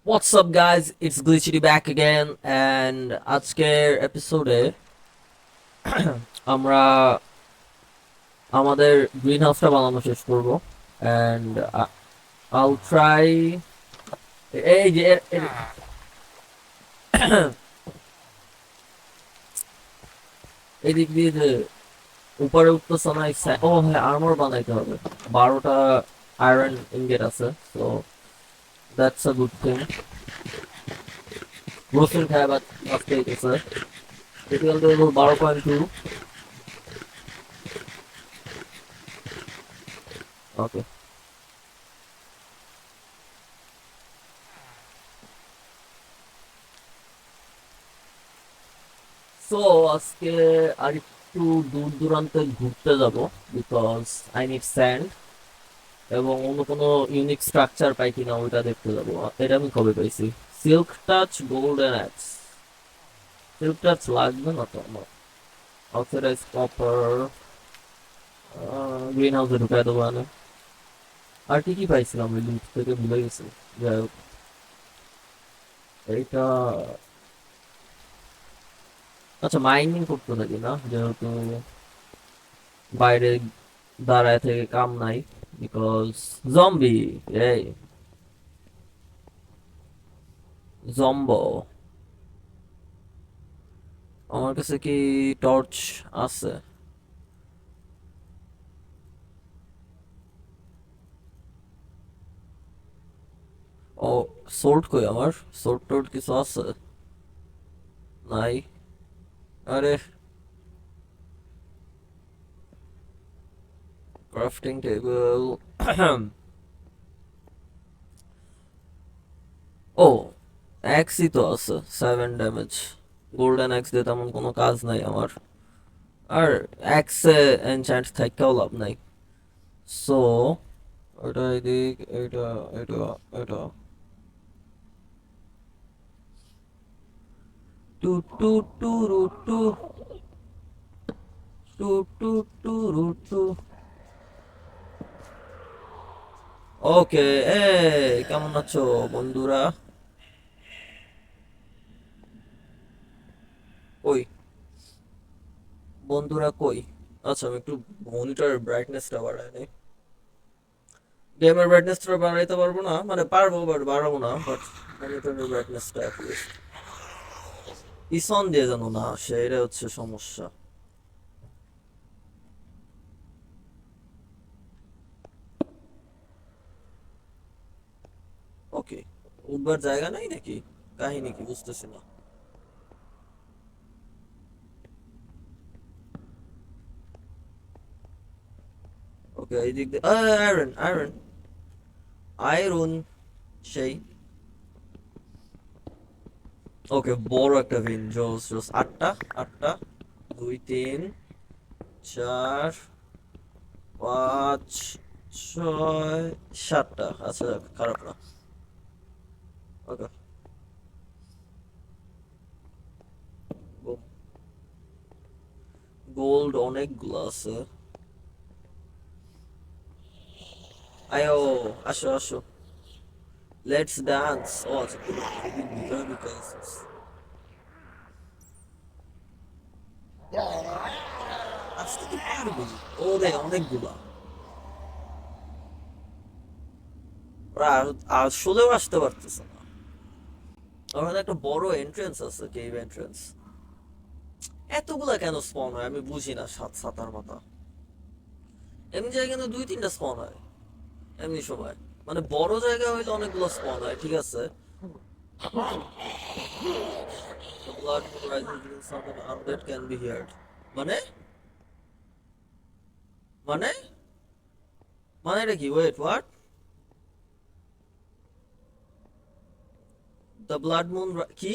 What's up guys, it's Glitchy back again and আজকের এপিসোডে আমরা আমাদের গ্রিন হাউসটা বানানো শেষ করব and I'll try এই যে এদিক দিয়ে যে উপরে উঠতেছে না ও হ্যাঁ আর্মর বানাইতে হবে 12টা আয়রন ইনগেট আছে so that's a good thing রসুন খায় বা আজকে আছে critical level 12.2 okay. সো আজকে আর একটু দূর দূরান্তে ঘুরতে যাব বিকজ আই নিড স্যান্ড এবং অন্য কোনো ইউনিক স্ট্রাকচার পাই কিনা ওইটা দেখতে যাবো। এটা আমি কবে পাইছি? Silk touch golden axe. Silk touch লাগবে না তো আমার। অক্সিডাইজ কপার গ্রিন হাউসে ঢুকাই দেবো না। আর কি কি পাইছিলাম ওই লুট থেকে ভুলে গেছি। যাই হোক এইটা আচ্ছা মাইনিং করতে থাকি না যেহেতু বাইরে দাঁড়ায় থেকে কাম নাই বিকজ জম্বি এই জম্বো আমার কাছে কি টর্চ আছে? ও সোর্ড কই আমার? সোর্ড টোর্ড কিছু আছে? নাই। আরে ক্রাফটিং টেবিল ও অ্যাক্সই তো আছে 7 ড্যামেজ। গোল্ডেন অ্যাক্স দিয়ে তেমন কোনো কাজ নাই আমার, আর অ্যাক্সে এনচ্যান্ট থাকাও লাভ নাই। সো এটা এদিক এটা এটা এটা টু টু টু রু টু টু টু টু রু টু। ওকে, এ কেমন আছো বন্ধুরা? কই বন্ধুরা কই? আচ্ছা আমি একটু মনিটরের ব্রাইটনেসটা বাড়াই নি। গেমের ব্রাইটনেসটা বাড়াইতে পারবো না, মানে পারবো বাট বাড়াবো না, বাট মনিটরের ব্রাইটনেসটা অ্যাটলিস্ট পিছন দিয়ে যেন না আসে, এটা হচ্ছে সমস্যা। ওকে, উঠবার জায়গা নাই নাকি? কাহিনী কি বুঝতেছি না। ওকে এই দিক দিয়ে আয়রন আয়রন আয়রন সেই। ওকে বড় একটা ভিন, জোস জোস। আটটা আটটা, 2 3 4 5 6 7টা। আচ্ছা খারাপ না। ওকে গোল্ড অনেকগুলো আছে। আয়ো আসো আসো, লেটস ডান্স। ও আচ্ছা পুরো ভিতরে ঢুকে গেছিস। আসতে তো পারবি। ওরে অনেকগুলা, ওরা আসলেও আসতে পারতেছে না। ওখানে একটা বড় এন্ট্রেন্স আছে, কেভ এন্ট্রেন্স। এতগুলা কেন স্পন হয় আমি বুঝি না। সাত সাতার মাথা এমনি জায়গায় কিন্তু 2 3টা স্পন হয় এমনি সময়। মানে বড় জায়গা হইলে অনেকগুলো স্পন হয়, ঠিক আছে। The blood rises when something undead can be heard. মানে মানে মানেটা কি? Wait what? The blood moon কি?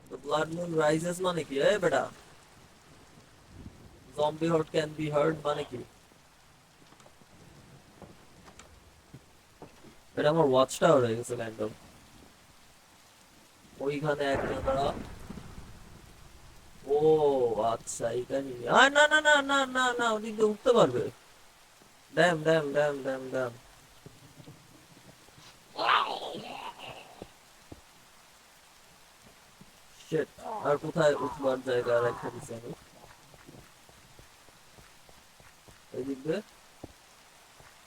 দ্য ব্লাড মুন রাইজেস মানে কি? এ বেটা, zombie horde can be hard মানে কি? এটা আমার ওয়াচ টাওয়ার হয়ে গেছে কাইন্ড অফ। ওইখানে একটা দাঁড়া। ও আচ্ছা এই কাহিনী। না না না না না না না, ওদিক দিয়ে উঠতে পারবে? Damn damn damn damn damn. Shit. আর কোথায় উঠবার জায়গা রেখে দিছি আমি? এই দিক দিয়ে।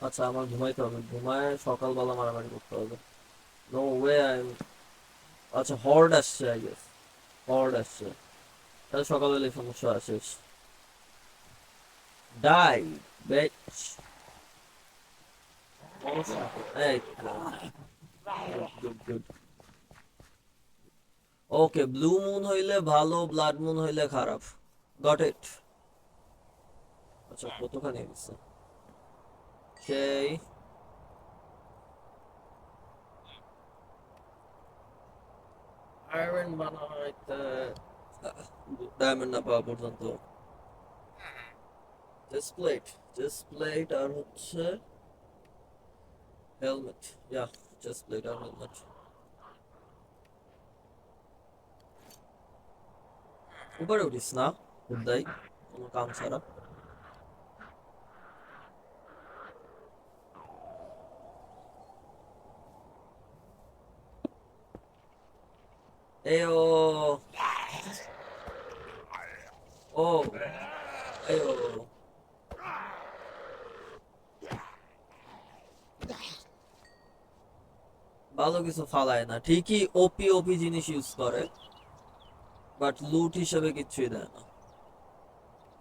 আচ্ছা আমার ঘুমাইতে হবে, ঘুমায় সকালবেলা মারামারি করতে হবে। No way I. আচ্ছা হর্ড আসছে আই গেস। হর্ড আসছে। তাহলে সকালবেলা এই সমস্যা আসে। ডাই বেচ। এই গুড গুড। ওকে ব্লু মুন হইলে ভালো, ব্লাড মুন হইলে খারাপ। Got it. আচ্ছা কতখানি গেছে? সেই আয়রন বানাইতে ডায়মন্ড না পাওয়া পর্যন্ত। চেস্ট প্লেট, চেস্ট প্লেট আর হচ্ছে হেলমেট। ইয়া, চেস্ট প্লেট আর হেলমেট। উপরে উঠিস না হুদাই, কোনো কাম ছাড়া। এও ও এও ভালো কিছু ফালায় না ঠিকই, ওপি ওপি জিনিস ইউজ করে, বাট লুট হিসেবে কিচ্ছুই দেয় না।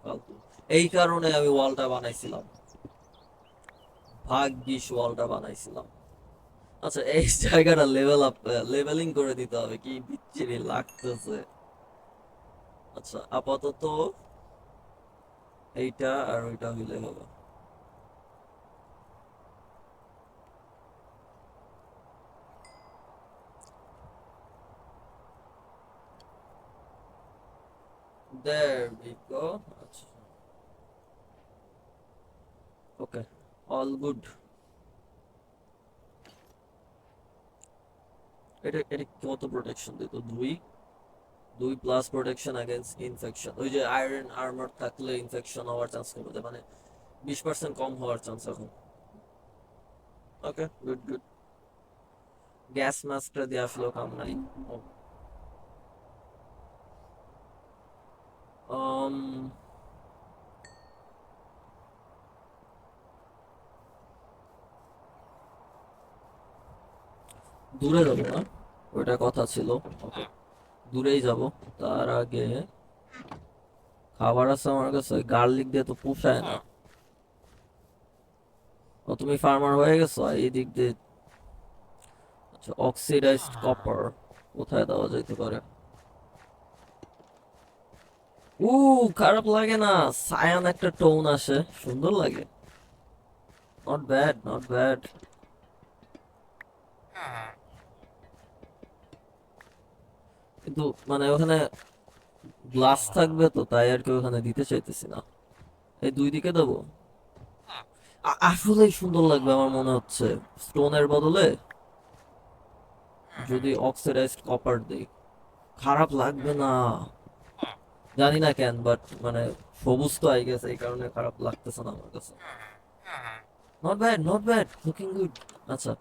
ফালতু। এই কারণে আমি ওয়ালটা বানাইছিলাম, ভাগ্যিস ওয়ালটা বানাইছিলাম। আচ্ছা এই জায়গাটা লেভেল আপ, লেভেলিং করে দিতে হবে, কি বিচ্ছিরি লাগতেছে। আচ্ছা আপাতত এইটা আর ওইটা হইলে হবে। There we go. আচ্ছা ওকে, অল গুড। এটা এটা কত প্রোটেকশন দিত? দুই। দুই প্লাস প্রোটেকশন এগেইনস্ট ইনফেকশন। ওই যে আয়রন আর্মার থাকলে ইনফেকশন হওয়ার চান্স কমে যায়, মানে 20% কম হওয়ার চান্স এখন। Okay good good. গ্যাস মাস্কটা দিয়ে আসলেও কাম নাই। um, দূরে যাবো না, ওইটা কথা ছিল। ওকে দূরেই যাব। তার আগে খাবার আছে আমার কাছে, গার্লিক দিয়ে তো পোষায় না। ও তুমি ফার্মার হয়ে গেছো এই দিক দিয়ে। আচ্ছা অক্সিডাইজড কপার কোথায় দেওয়া যেতে পারে? উ খারাপ লাগে না, সায়ান একটা টোন আসে, সুন্দর লাগে। Not bad not bad. কিন্তু মানে ওখানে গ্লাস থাকবে তো, তাই আর কি ওখানে দিতে চাইতেছি না। এই দুই দিকে দেবো। আসলেই সুন্দর লাগবে আমার মনে হচ্ছে, স্টোনের বদলে যদি অক্সিডাইজড কপার দিই। খারাপ লাগবে না, জানি না কেন, বাট মানে সবুজ তো আই গেছে, এই কারণে খারাপ লাগতেছে না আমার কাছে। Not bad not bad, looking good. আচ্ছা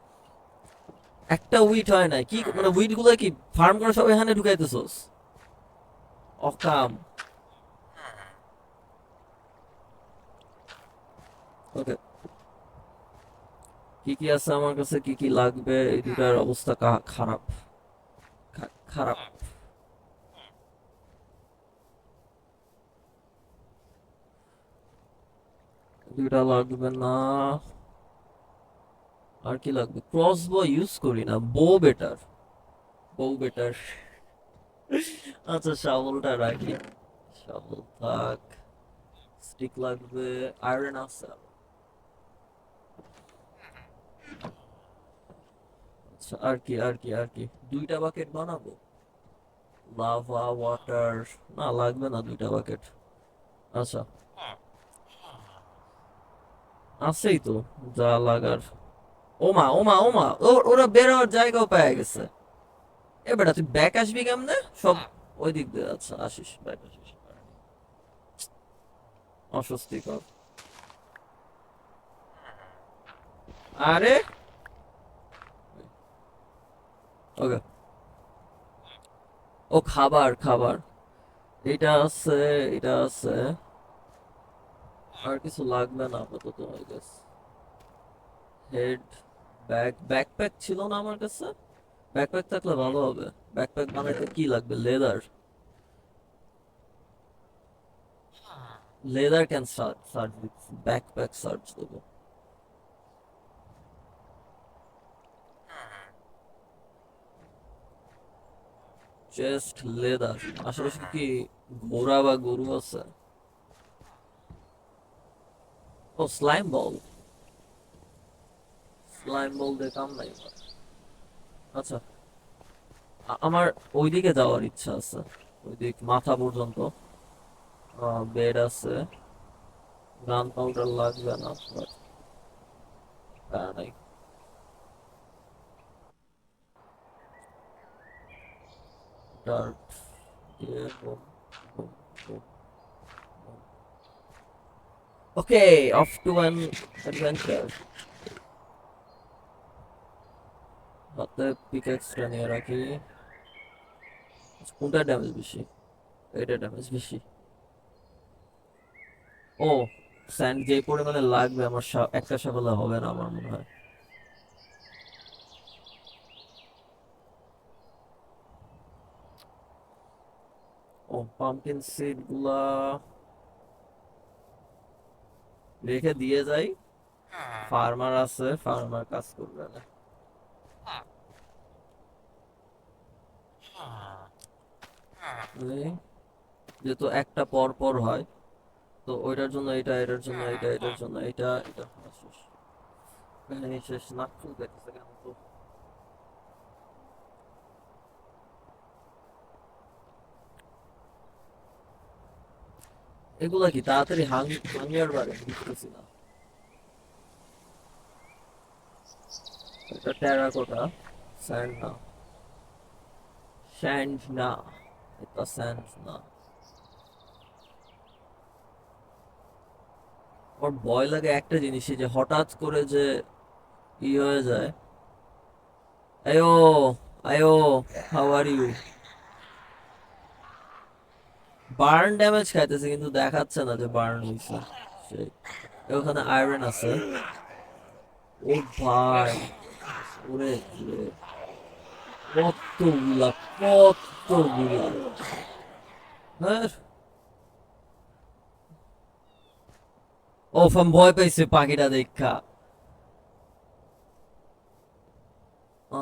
একটা উইট হয় নাই কি, মানে উইট গুলো কি ফার্ম করে সব এখানে ঢুকাইতেছস? অকাম। ওকে কি কি আছে আমার কাছে, কি কি লাগবে? এই দুটার অবস্থা খারাপ। খারাপ। দুইটা লাগবে না। আর কি লাগবে? ক্রস বো ইউজ করি না, বো বেটার। বো বেটার। আচ্ছা শাবলটা রাখি, শাবল থাক। স্টিক লাগবে, আয়রন আছে। আচ্ছা আর কি আর কি আর কি? দুইটা বাকেট বানাবো। লাভা ওয়াটার না লাগবে না, দুইটা বাকেট। আচ্ছা আছেই তো যা লাগার। ওমা ওমা ওমা, ওরা বের হওয়ার জায়গাও পেয়ে গেছে। এ বেটা তুই ব্যাক আসবি কেমনে সব? ওই দিক দিয়ে আচ্ছা আসিস, ব্যাক আসিস। অস্বস্তিকর। আরে ওকে। ও খাবার খাবার, এটা আছে, এটা আছে। আর কিছু লাগবে না আপাতত আই গেস। হেড, ব্যাকপ্যাক ছিল না আমার কাছে? ব্যাকপ্যাক থাকলে ভালো হবে। ব্যাকপ্যাক বানাইতে কি লাগবে? লেদার। লেদার ক্যান সার্চ দিচ্ছি, ব্যাকপ্যাক সার্চ দেবো। Chest leather. আশেপাশে কি ঘোড়া বা গরু আছে? ও স্লাইম বল, স্লাইম বল দিয়ে কাম নাই আমার। আচ্ছা, আমার ওইদিকে যাওয়ার ইচ্ছা আছে, ওইদিক মাথা পর্যন্ত। বেড আছে, গান পাউডার লাগবে না, but প্যারা নাই। ডার্ট দিয়ে boom, boom, boom, boom. Okay, off to an adventure. হাতে পিকেক্সটা নিয়ে রাখি। কোনটা ড্যামেজ বেশি? এটা ড্যামেজ বেশি। ও, স্যান্ড যে পরিমাণে লাগবে আমার একটা সাফল্য হবে না আমার মনে হয়। ও, পাম্পকিন সিড গুলা রেখে দিয়ে যাই। ফার্মার আছে, ফার্মার কাজ করবে না। এই, যেহেতু একটা পর পর হয়, তো ওইটার জন্য এটা, এটার জন্য এটা, এটার জন্য এটা, এটা শেষ। কাহিনী শেষ, নাক চুলকাইতেছে কেন তো? এগুলা কি তাড়াতাড়ি হাঙ্গার বাড়ে? বুঝতেছি না। এটা টেরাকোটা, স্যান্ড না, স্যান্ড না, এটা স্যান্ড না। আমার ভয় লাগে একটা জিনিসই, যে হঠাৎ করে যে হয়ে যায়। আয়ো, আয়ো, how are you? Burn damage খাইতেছে কিন্তু দেখাচ্ছে না যে বার্ন হইছে। সেই, ওখানে আয়রন আছে। ও ভাই, ওরে ওরে, কতগুলা, কতগুলা! হ্যাঁ। ও, আমি ভয় পাইছি পাখিটা দেখা।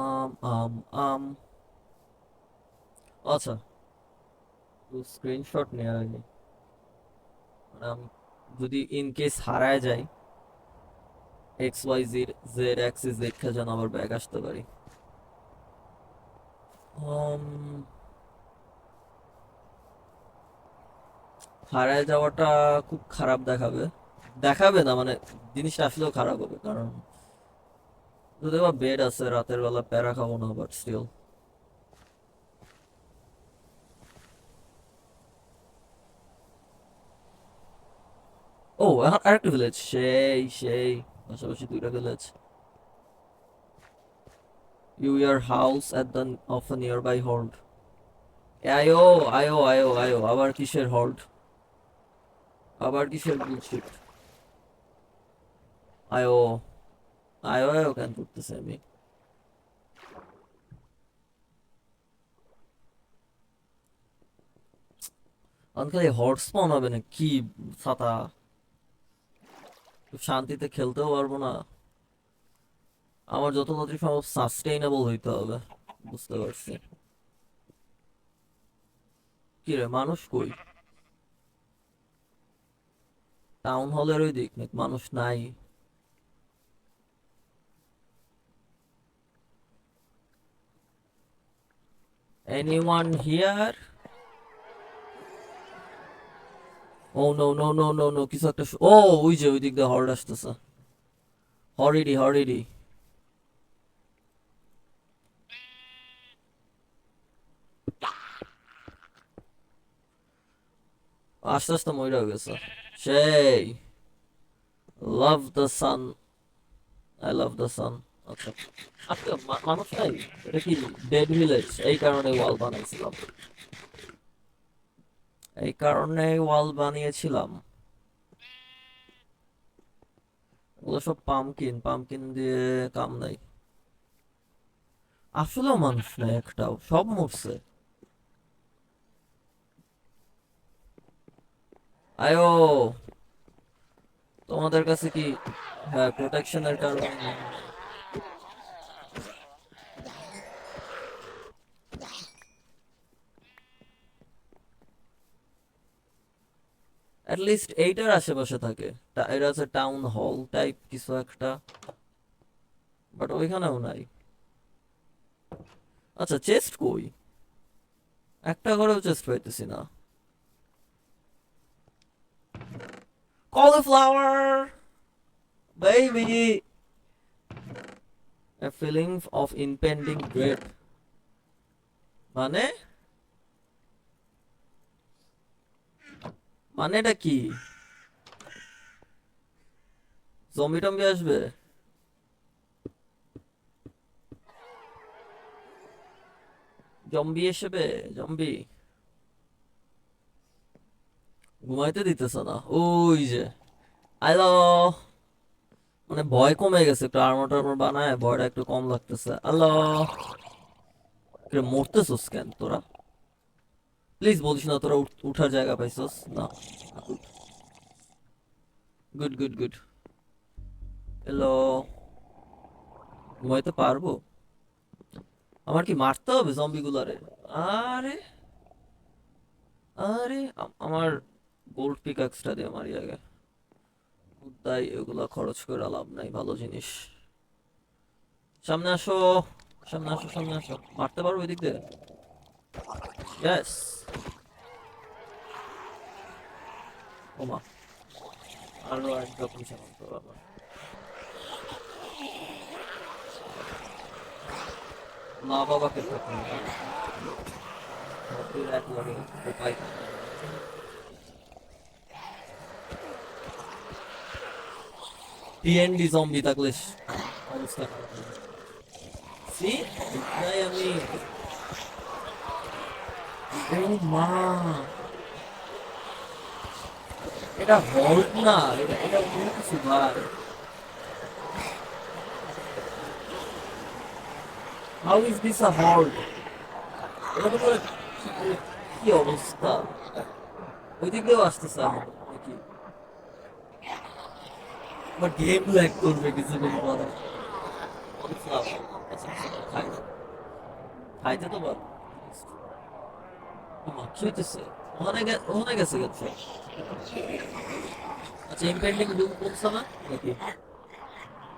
আম আম আম আচ্ছা, স্ক্রিনশট নেওয়ার আগে মানে আমি যদি ইন কেস হারায় যাই, X Y Z Z axis দেখে যেন আবার ব্যাগ আসতে পারি। উম, হারায় যাওয়াটা খুব খারাপ দেখাবে। দেখাবে না মানে, জিনিসটা আসলেও খারাপ হবে, কারণ যদি বা বেড আছে, রাতের বেলা প্যারা খাবো না, বাট স্টিল। ও, এখন আরেকটা ভিলেজ, সেই সেই, পাশাপাশি দুইটা village. You year house at the of a near by hold. আয়ো, আয়ো, আয়ো, আয়ো, আবার কিসের হল্ড? আবার কিসের বুলশিট? আয়ো, আয়ো, আয়ো কেন করতেছে আমি? আনকাল হট স্পন হবে না কি? ছাতা, শান্তিতে খেলতেও পারবো না। আমার যত তাড়াতাড়ি সম্ভব সাস্টেইনেবল হইতে হবে, বুঝতে পারছি। কি রে, মানুষ কই? টাউন হলের ওই দিক নাকি মানুষ নাই? Anyone here? Oh no no no no no, কিছু একটা ও, ওই যে ওই দিক দিয়ে হর্ড আসতেছে। হরিডি, হরিডি। আস্তে আস্তে মইরা গেছে। সেই, love the sun. I love the sun. আচ্ছা, আজকে মানুষ নাই, এটা কি ডেড ভিলেজ? এই কারণে ওয়াল বানাইছিলাম, এই কারণে ওয়াল বানিয়েছিলাম। ওগুলো সব পামকিন, পামকিন দিয়ে কাম নাই। আসলেও মানুষ নাই একটাও, সব মরছে। আয়ো, তোমাদের কাছে কি, হ্যাঁ, প্রোটেকশনের কারণে নাই। লিস্ট এইটার আশেপাশে থাকে। এটা আছে টাউন হল টাইপ কিছু একটা, বাট ওইখানেও নাই। আচ্ছা, চেস্ট কই? একটা ঘরেও চেস্ট পাইতেছি না। Cauliflower baby, a feeling of impending dread, মানে মানেটা কি? জম্বি টম্বি আসবে? জম্বি এসবে, জম্বি ঘুমাইতে দিতেছে না। ওই যে, হ্যালো, মানে ভয় কমে গেছে, একটু আর্মর টার্মর বানায় ভয়টা একটু কম লাগতেছে। হ্যালো, মরতেছস কেন তোরা? প্লিজ বলিস না তোরা উঠার জায়গা পাইছস না। Good good good. হ্যালো, ঘুমাইতে পারবো? আমার কি মারতে হবে জম্বি গুলারে? আরে আরে, আমার গোল্ড পিকাক্সটা দিয়ে মারি আগে। তাই এগুলা খরচ করে লাভ নাই, ভালো জিনিস। সামনে আসো, সামনে আসো, সামনে আসো, মারতে পারবো এদিক দিয়ে? ইয়েস। ওমা, আরো একটা পয়সা মারতে পারবো। মা বাবাকে তখন এক লাগে উপায়। টিএনডি জম্বি থাকলে অবস্থা খারাপ হবে। সি, তাই আমি, ও মা, এটা হল্ট না, এটা এটা অন্য কিছু ভাই। How is this a halt? এটা তো পুরো কি অবস্থা? ওই দিক দিয়েও আসতেছে আমার দেখি, আমার গেম ল্যাগ করবে কিছুক্ষণ পরে। আচ্ছা, খাই, খাইতে তো পারবো। ওমা, কি হইতেছে? ওখানে গেছে গেছে। আচ্ছা, ইম্পেন্ডিং ডুম কমছে না নাকি?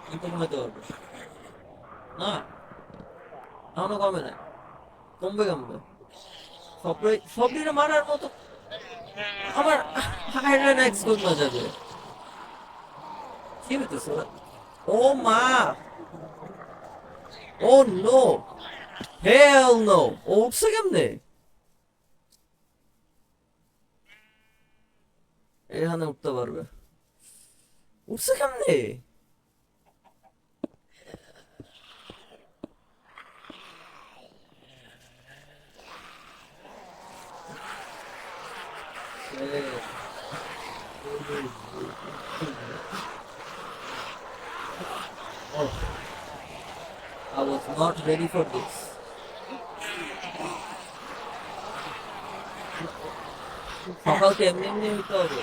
কিন্তু কমাইতে পারবে না, এখনো কমে নাই। কমবে কমবে, সবরে মারার মতো। আমার হাইড্রেন এক্স কমে যাবে। কি হইতেছে ওরা? ও মা, ও নো, হেল নো, ও উঠছে কেমনে? এখানে উঠতে পারবে? উঠছে কেমনে? Oh, I was not ready for this. সকালকে এমনি এমনি হইতে হবে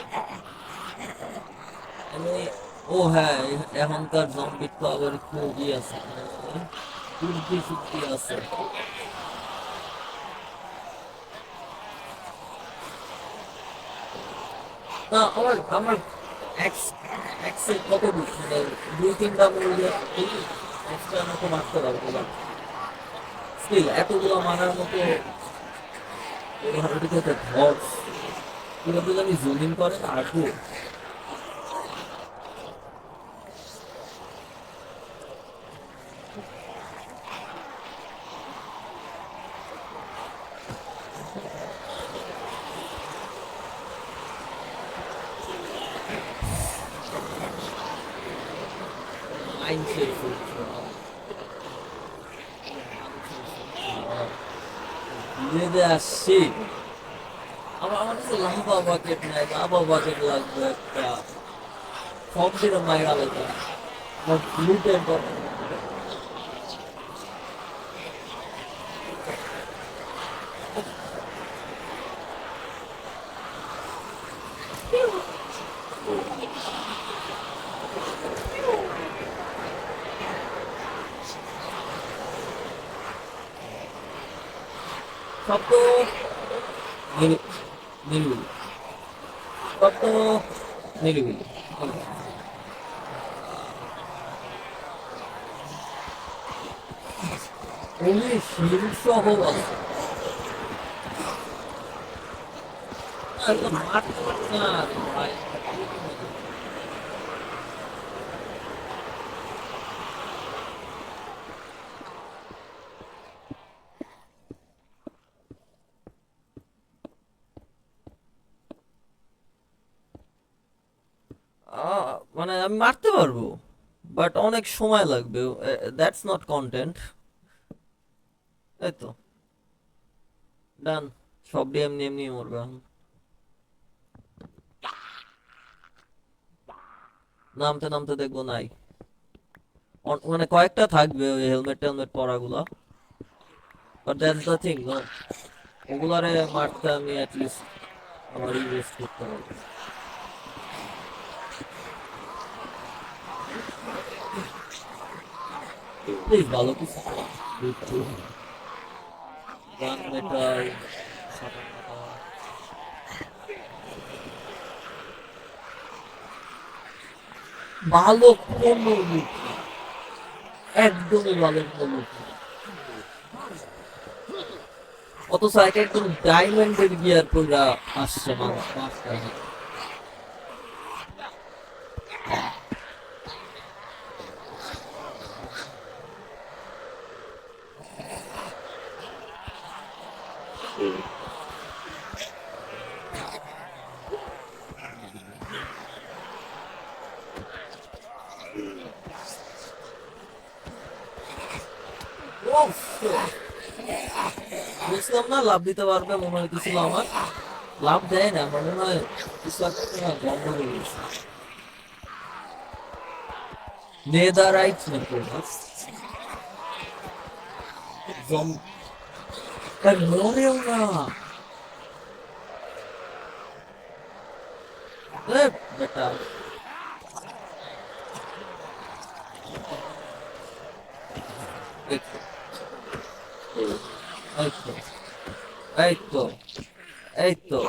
এমনি? ও হ্যাঁ, এখনকার জম্বির তো আবার একটু ই আছে, বুদ্ধি শুদ্ধি আছে। না, আমার আমার এক্স এক্সের কত দূর, মানে দুই তিনটা মূল্য এক্সট্রা মতো মারতে পারবো না। স্টিল এতগুলো মারার মতো ঘরটিতে একটা ধস, কিভাবে জানি জুম ইন করে না আটু। আইন শেষ হচ্ছে না, মানুষের সংখ্যা ধীরে ধীরে আসছি। আমার কাছে লাভা বাকেট নাই, লাভা বাকেট লাগবে একটা, সব দিনে মাইরা লাগবে আমার লুটের দরকার। শব্দ নিরি- নিরিবিলি, শব্দ নিরিবিলি। উনি শীর্ষ আছে, একদম মারতে পারছে না ভাই। মানে আমি মারতে পারবো, বাট অনেক সময় লাগবে। That's not content. এই তো ডান, সব দিয়ে এমনি এমনি মরবে এখন। নামতে নামতে দেখবো নাই, মানে কয়েকটা থাকবে ওই হেলমেট টেলমেট পরা গুলা, but that's the thing no, ওগুলারে মারতে আমি অ্যাটলিস্ট আমার ইনভেস্ট করতে পারবো। প্লিজ ভালো কিছু গান মেটাল, সাটান মাটা। ভালো কোনো লুক নেই, একদমই ভালো কোনো লুক নেই। অথচ এক একদম ডায়মন্ডের গিয়ার পরা আসছে মাস্টার। বুঝলাম না, লাভ দিতে পারবে মনে হইতেছিল আমার, লাভ দেয় না আমার মনে হয়, কিছু একটা বন্ধ করে গেছে। নেদারাইট নাকি ওটা? জম- আর মরেও না। এ বেটা, এই তো, এই তো, এই তো, এই তো,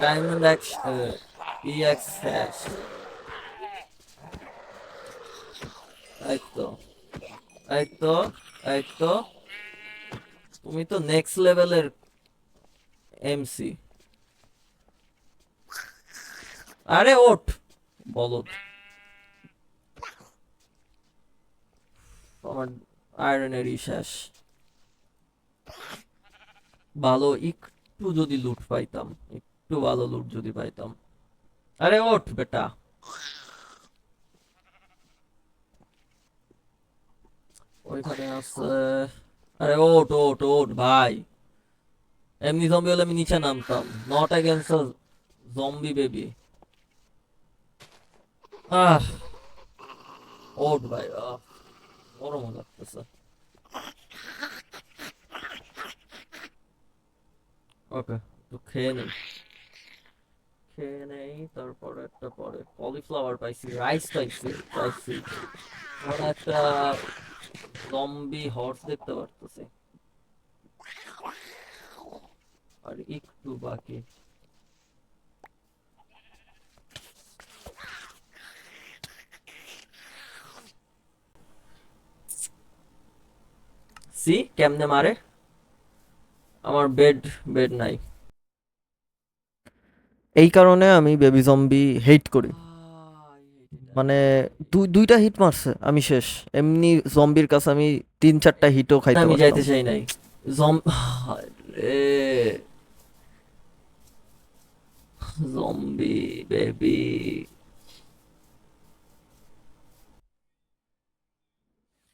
ডায়মন্ড এক্স EX হ্যাশ, এই তো, এই তো, এই তো, তুমি তো নেক্সট লেভেলের MC। আরে ওঠ বলদ, আমার আয়রনেরই শেষ। ভালো একটু যদি লুট পাইতাম, একটু ভালো লুট যদি পাইতাম। আরে ওঠ বেটা, ওইখানে আছে। আরে ওঠ ওঠ ওঠ ভাই, এমনি জম্বি হলে আমি নিচে নামতাম, নট এগেন্স্ট জম্বি বেবি। আহ, ওঠ ভাই, গরম লাগতেছে। ওকে, তো খেয়ে নেই, খেয়ে নেই, তারপরে একটা পরে কলিফ্লাওয়ার পাইছি, রাইস পাইছি, পাইছি মানে একটা জম্বি হর্স দেখতে পারতেছি, আর একটু বাকি। সি কেমনে মারে, আমার বেড নাই। এই কারণে আমি বেবি জম্বি হেট করি। মানে দুইটা হিট মারছে আমি শেষ। এমনি জম্বির কাছে আমি 3-4টা হিটও খাইতে আমি পারতাম। যাইতে চাই নাই। জম রে, জম্বি বেবি,